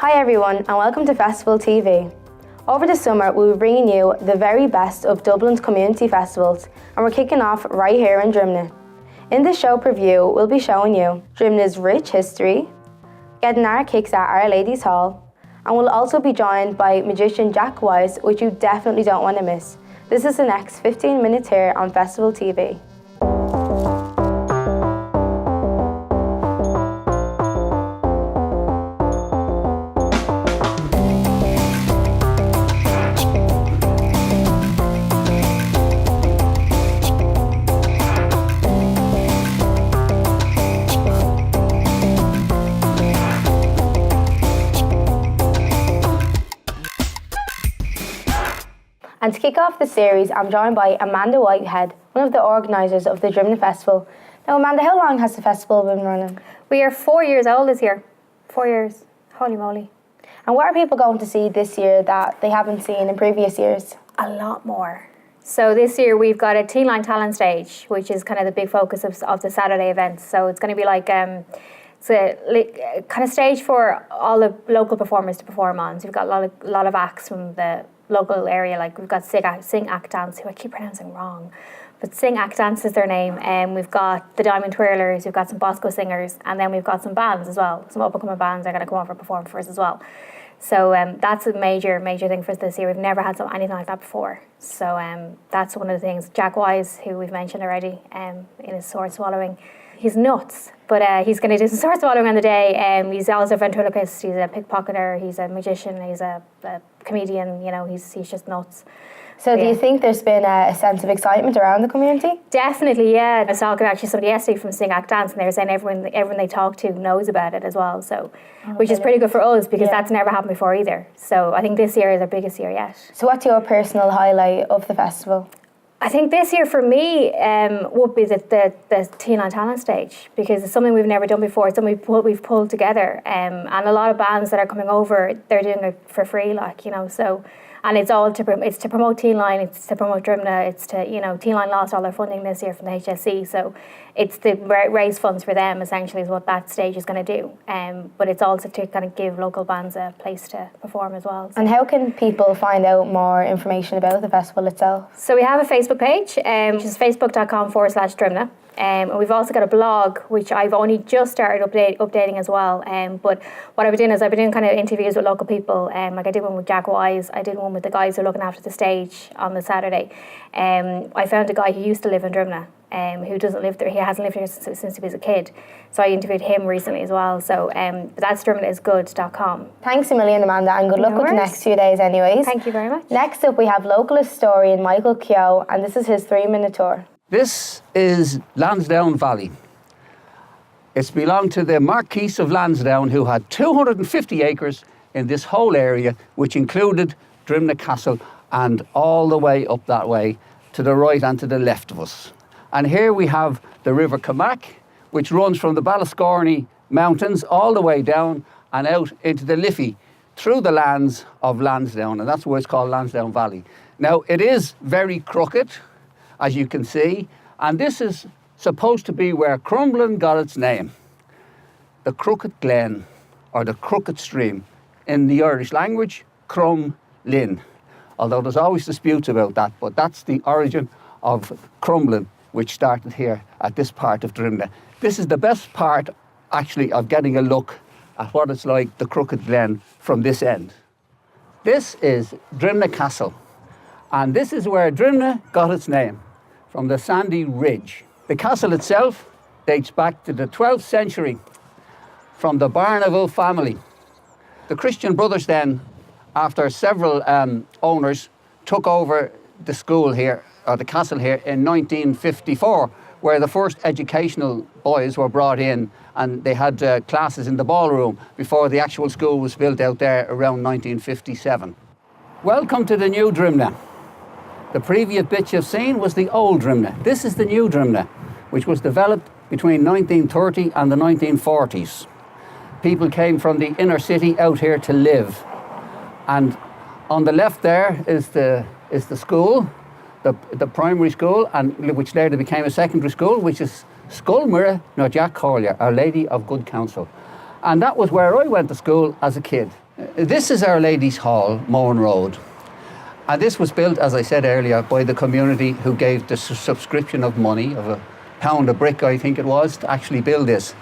Hi everyone and welcome to Festival TV. Over the summer we'll be bringing you the very best of Dublin's community festivals and we're kicking off right here in Drimnagh. In this show preview we'll be showing you Drimnagh's rich history, getting our kicks at Our Lady's Hall, and we'll also be joined by magician Jack Wise, which you definitely don't want to miss. This is the next 15 minutes here on Festival TV. And to kick off the series, I'm joined by Amanda Whitehead, one of the organisers of the Drimnagh Festival. Now Amanda, how long has the festival been running? We are 4 years old this year. 4 years. Holy moly. And what are people going to see this year that they haven't seen in previous years? A lot more. So this year we've got a Teen Line Talent stage, which is kind of the big focus of the Saturday events. So it's going to be like it's a kind of stage for all the local performers to perform on. So we've got a lot of acts from the local area, like we've got Sing Act Dance, who I keep pronouncing wrong, but Sing Act Dance is their name, and we've got the Diamond Twirlers, we've got some Bosco singers, and then we've got some bands as well. Some up-and-coming bands are going to come over and perform for us as well. So that's a major thing for us this year. We've never had anything like that before. So that's one of the things. Jack Wise, who we've mentioned already, in his sword swallowing, he's nuts, but he's going to do some sword swallowing on the day. He's also a ventriloquist, he's a pickpocketer, he's a magician, he's a comedian, you know, he's just nuts. So do you think there's been a sense of excitement around the community? Definitely, yeah. I was talking actually somebody yesterday from Sing Act Dance, and they were saying everyone they talk to knows about it as well, so which is pretty good for us because that's never happened before either. So I think this year is our biggest year yet. So what's your personal highlight of the festival? I think this year for me would be the Teen Line Talent stage, because it's something we've never done before. It's something we've pulled together, and a lot of bands that are coming over, they're doing it for free, like, you know. So, and it's to promote Teen Line, it's to promote Drimnagh, it's to, you know, Teen Line lost all their funding this year from the HSE, so it's to raise funds for them essentially is what that stage is going to do. But it's also to kind of give local bands a place to perform as well. So. And how can people find out more information about the festival itself? So we have a Facebook page, which is facebook.com/Drimnagh. And we've also got a blog, which I've only just started updating as well. But what I've been doing is I've been doing kind of interviews with local people. Like I did one with Jack Wise, I did one with the guys who are looking after the stage on the Saturday. I found a guy who used to live in Drimnagh, who doesn't live there. He hasn't lived here since he was a kid. So I interviewed him recently as well. So but that's drimnaghsgood.com. Thanks a million, Amanda, and good luck with the next few days anyways. Thank you very much. Next up we have local historian Michael Keogh, and this is his 3-minute tour. This is Lansdowne Valley. It's belonged to the Marquis of Lansdowne, who had 250 acres in this whole area, which included Drimnagh Castle and all the way up that way to the right and to the left of us. And here we have the River Camac, which runs from the Ballascorney Mountains all the way down and out into the Liffey through the lands of Lansdowne, and that's why it's called Lansdowne Valley. Now, it is very crooked, as you can see, and this is supposed to be where Crumlin got its name. The Crooked Glen, or the Crooked Stream. In the Irish language, Crumlin. Although there's always disputes about that, but that's the origin of Crumlin, which started here at this part of Drimnagh. This is the best part, actually, of getting a look at what it's like, the Crooked Glen, from this end. This is Drimnagh Castle, and this is where Drimnagh got its name, from the sandy ridge. The castle itself dates back to the 12th century, from the Barneville family. The Christian Brothers then, after several owners, took over the school here, or the castle here, in 1954, where the first educational boys were brought in, and they had classes in the ballroom before the actual school was built out there around 1957. Welcome to the new Drimnagh. The previous bit you've seen was the old Drimnagh. This is the new Drimnagh, which was developed between 1930 and the 1940s. People came from the inner city out here to live. And on the left there is the school, the primary school, and which later became a secondary school, which is Scolmira na Jack Collier, Our Lady of Good Counsel. And that was where I went to school as a kid. This is Our Lady's Hall, Mourne Road. And this was built, as I said earlier, by the community who gave the subscription of money, of £1 a brick, I think it was, to actually build this.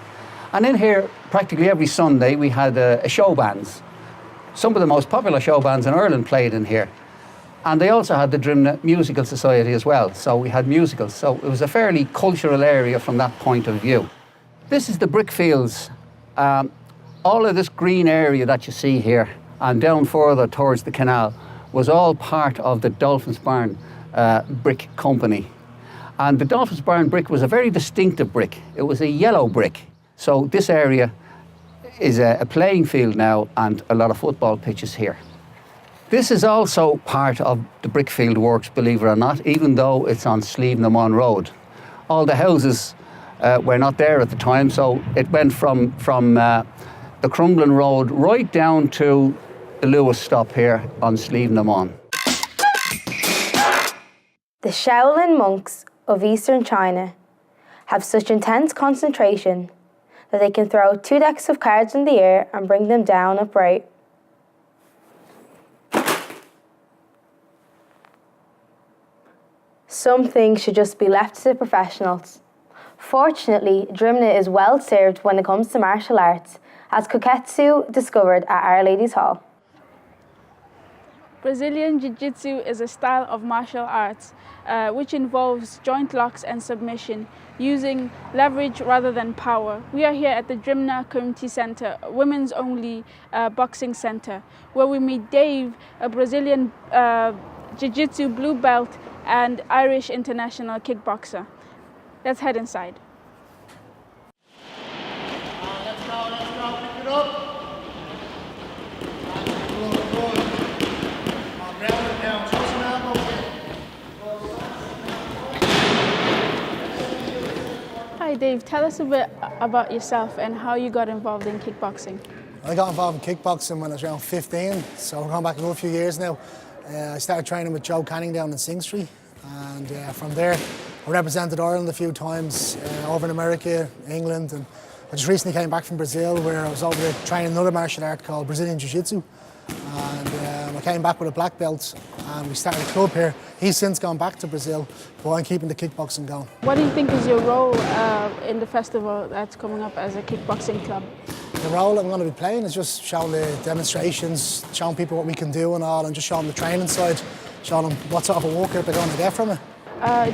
And in here, practically every Sunday, we had show bands. Some of the most popular show bands in Ireland played in here. And they also had the Drimnagh Musical Society as well, so we had musicals. So it was a fairly cultural area from that point of view. This is the brick fields. All of this green area that you see here and down further towards the canal was all part of the Dolphin's Barn brick company. And the Dolphin's Barn brick was a very distinctive brick. It was a yellow brick. So this area is a playing field now and a lot of football pitches here. This is also part of the Brickfield Works, believe it or not, even though it's on Slieve-na-Mon Road. All the houses were not there at the time, so it went from the Crumbling Road right down to the Lewis stop here on Slieve-na-Mon. The Shaolin monks of Eastern China have such intense concentration that they can throw 2 decks of cards in the air and bring them down upright. Some things should just be left to the professionals. Fortunately, Drimnagh is well served when it comes to martial arts, as Koketsu discovered at Our Lady's Hall. Brazilian Jiu-Jitsu is a style of martial arts which involves joint locks and submission, using leverage rather than power. We are here at the Drimnagh Community Centre, a women's-only boxing centre, where we meet Dave, a Brazilian Jiu-Jitsu blue belt and Irish international kickboxer. Let's head inside. Let's go, pick it up. Hi Dave, tell us a bit about yourself and how you got involved in kickboxing. I got involved in kickboxing when I was around 15, so we're going back a good few years now. I started training with Joe Canning down in Sing Street, and from there I represented Ireland a few times over in America, England, and I just recently came back from Brazil where I was over there training another martial art called Brazilian Jiu-Jitsu. And I came back with a black belt and we started a club here. He's since gone back to Brazil, but I'm keeping the kickboxing going. What do you think is your role in the festival that's coming up as a kickboxing club? The role I'm going to be playing is just showing the demonstrations, showing people what we can do and all, and just showing the training side, showing them what sort of a workout they're going to get from it.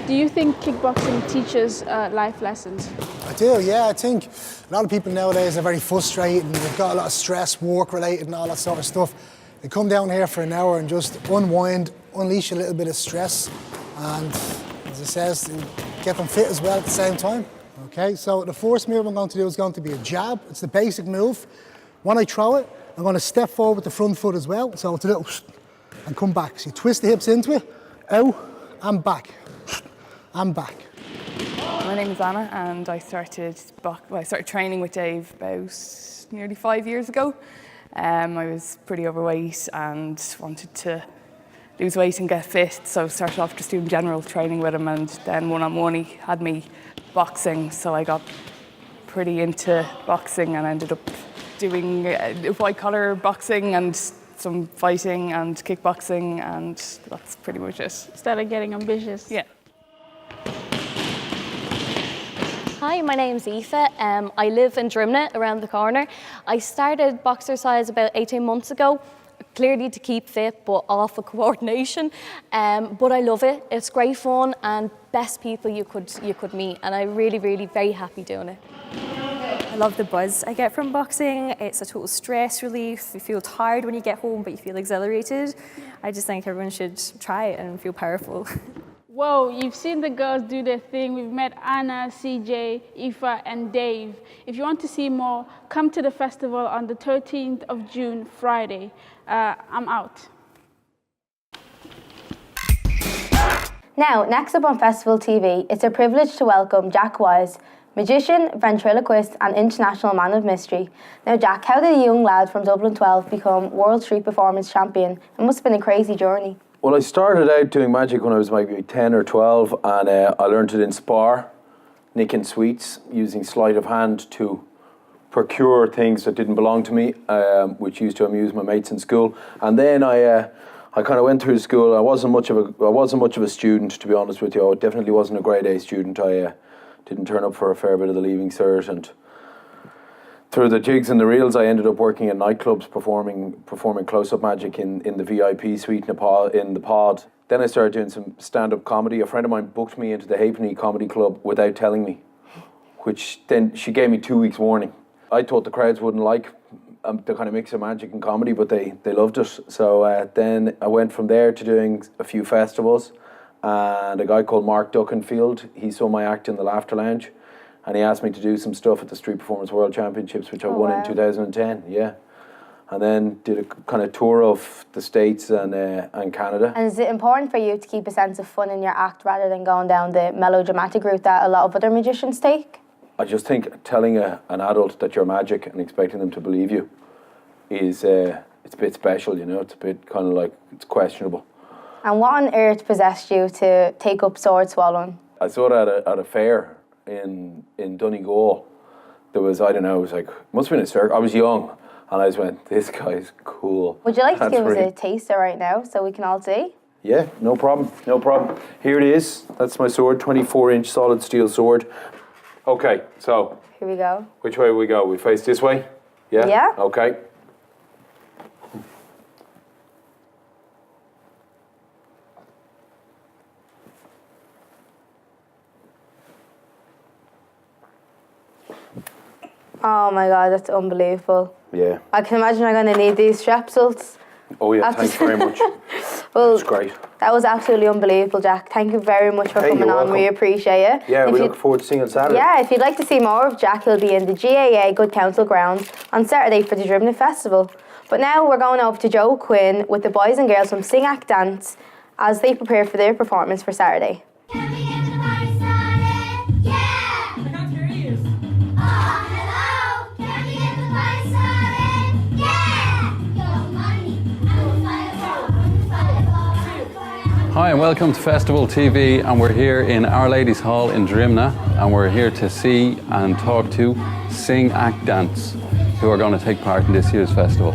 Do you think kickboxing teaches life lessons? I do, yeah. I think a lot of people nowadays are very frustrated and they've got a lot of stress, work-related and all that sort of stuff. They come down here for an hour and just unwind, unleash a little bit of stress, and as it says, get them fit as well at the same time. Okay, so the first move I'm going to do is going to be a jab. It's the basic move. When I throw it, I'm going to step forward with the front foot as well. So it's a little and come back. So you twist the hips into it, out and back, and back. My name is Anna, and I started training with Dave about nearly 5 years ago. I was pretty overweight and wanted to lose weight and get fit, so I started off just doing general training with him, and then one-on-one he had me boxing, so I got pretty into boxing and ended up doing white-collar boxing and some fighting and kickboxing, and that's pretty much it. Started getting ambitious. Yeah. Hi, my name's Aoife. I live in Drimnagh, around the corner. I started Boxercise about 18 months ago, clearly to keep fit, but all for coordination. But I love it. It's great fun and best people you could meet, and I'm really very happy doing it. I love the buzz I get from boxing. It's a total stress relief. You feel tired when you get home, but you feel exhilarated. I just think everyone should try it and feel powerful. Whoa, you've seen the girls do their thing. We've met Anna, CJ, Aoife, and Dave. If you want to see more, come to the festival on the 13th of June, Friday. I'm out. Now, next up on Festival TV, it's a privilege to welcome Jack Wise, magician, ventriloquist and international man of mystery. Now Jack, how did a young lad from Dublin 12 become World Street Performance Champion? It must have been a crazy journey. Well, I started out doing magic when I was maybe 10 or 12, and I learned it in Spar, nicking sweets, using sleight of hand to procure things that didn't belong to me, which used to amuse my mates in school. And then I kind of went through school. I wasn't much of a student, to be honest with you. I definitely wasn't a grade A student. I didn't turn up for a fair bit of the leaving cert, and through the jigs and the reels, I ended up working in nightclubs, performing close-up magic in the VIP suite in the pod. Then I started doing some stand-up comedy. A friend of mine booked me into the Halfpenny Comedy Club without telling me, which then she gave me 2 weeks warning. I thought the crowds wouldn't like the kind of mix of magic and comedy, but they loved it. So then I went from there to doing a few festivals, and a guy called Mark Duckenfield, he saw my act in the Laughter Lounge, and he asked me to do some stuff at the Street Performance World Championships, which I won in 2010, yeah. And then did a kind of tour of the States and Canada. And is it important for you to keep a sense of fun in your act rather than going down the melodramatic route that a lot of other magicians take? I just think telling an adult that you're magic and expecting them to believe you is it's a bit special, you know. It's a bit kind of like, it's questionable. And what on earth possessed you to take up sword swallowing? I saw it at a fair in Donegal. There was, I don't know, it was like, must have been a circle. I was young, and I just went, this guy's cool. Would you like to give us a taster right now so we can all see? Yeah, no problem, no problem. Here it is. That's my sword, 24-inch solid steel sword. Okay, so. Here we go. Which way we go? We face this way? Yeah? Yeah. Okay. Oh my God, that's unbelievable. Yeah. I can imagine I'm going to need these strepsils. Oh yeah, thanks very much. Well, that's great. That was absolutely unbelievable, Jack. Thank you very much for coming on. Welcome. We appreciate it. Yeah, we look forward to seeing you on Saturday. Yeah, if you'd like to see more of Jack, he'll be in the GAA Good Counsel grounds on Saturday for the Drimnagh Festival. But now we're going over to Joe Quinn with the boys and girls from Sing Act Dance as they prepare for their performance for Saturday. Hi and welcome to Festival TV, and we're here in Our Lady's Hall in Drimnagh, and we're here to see and talk to Sing Act Dance, who are going to take part in this year's festival.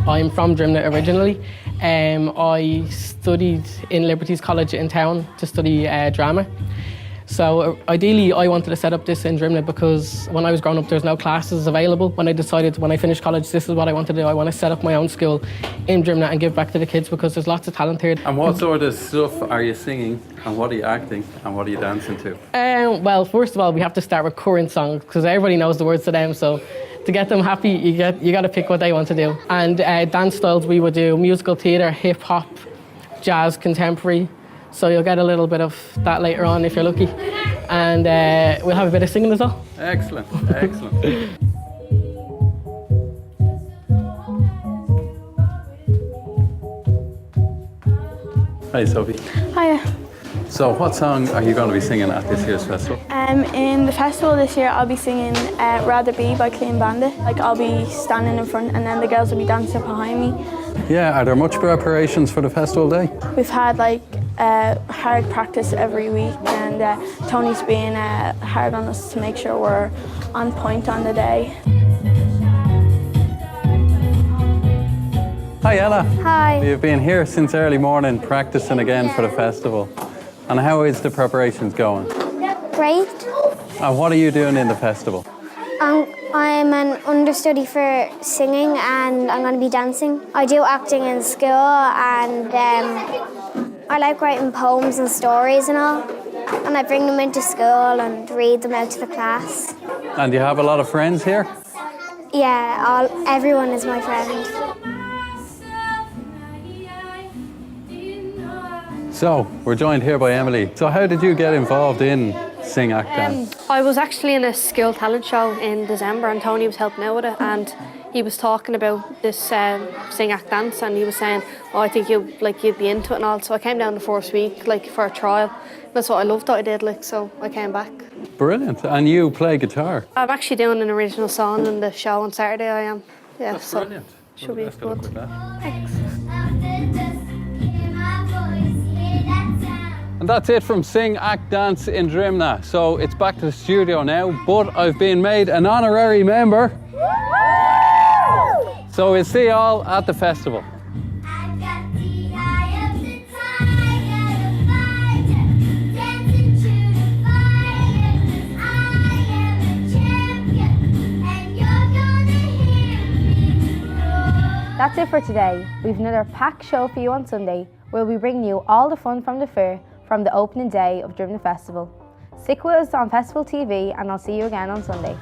I'm from Drimnagh originally. I studied in Liberty's College in town to study drama. So ideally I wanted to set up this in Drimnagh because when I was growing up there's no classes available. When I finished college, this is what I want to do. I want to set up my own school in Drimnagh and give back to the kids because there's lots of talent here. And what sort of stuff are you singing, and what are you acting, and what are you dancing to? Well, first of all, we have to start with current songs because everybody knows the words to them. So to get them happy, you got to pick what they want to do. And dance styles, we would do musical theatre, hip hop, jazz, contemporary. So you'll get a little bit of that later on if you're lucky. And we'll have a bit of singing as well. Excellent, excellent. Hi Sophie. Hiya. So what song are you going to be singing at this year's festival? In the festival this year I'll be singing Rather Be by Clean Bandit. Like I'll be standing in front and then the girls will be dancing behind me. Yeah, are there much preparations for the festival day? We've had like hard practice every week, and Tony's being hard on us to make sure we're on point on the day. Hi Ella. Hi. You've been here since early morning practicing again for the festival. And how is the preparations going? Great. And what are you doing in the festival? I'm an understudy for singing and I'm going to be dancing. I do acting in school and I like writing poems and stories and all. And I bring them into school and read them out to the class. And do you have a lot of friends here? Yeah, everyone is my friend. So, we're joined here by Emily. So how did you get involved in Sing Act Dance? I was actually in a school talent show in December and Tony was helping out with it, and he was talking about this Sing Act Dance, and he was saying, oh, I think you'd be into it and all. So I came down the first week for a trial. That's what I loved that I did, so I came back. Brilliant. And you play guitar? I'm actually doing an original song in the show on Saturday, I am. Yeah, that's so brilliant. Should be good. Thanks. Thanks. And that's it from Sing, Act, Dance in Drimnagh. So it's back to the studio now, but I've been made an honorary member. So we'll see you all at the festival. That's it for today. We've another packed show for you on Sunday, where we'll be bringing you all the fun from the fair from the opening day of Drimnagh Festival. Stick with us on Festival TV and I'll see you again on Sunday.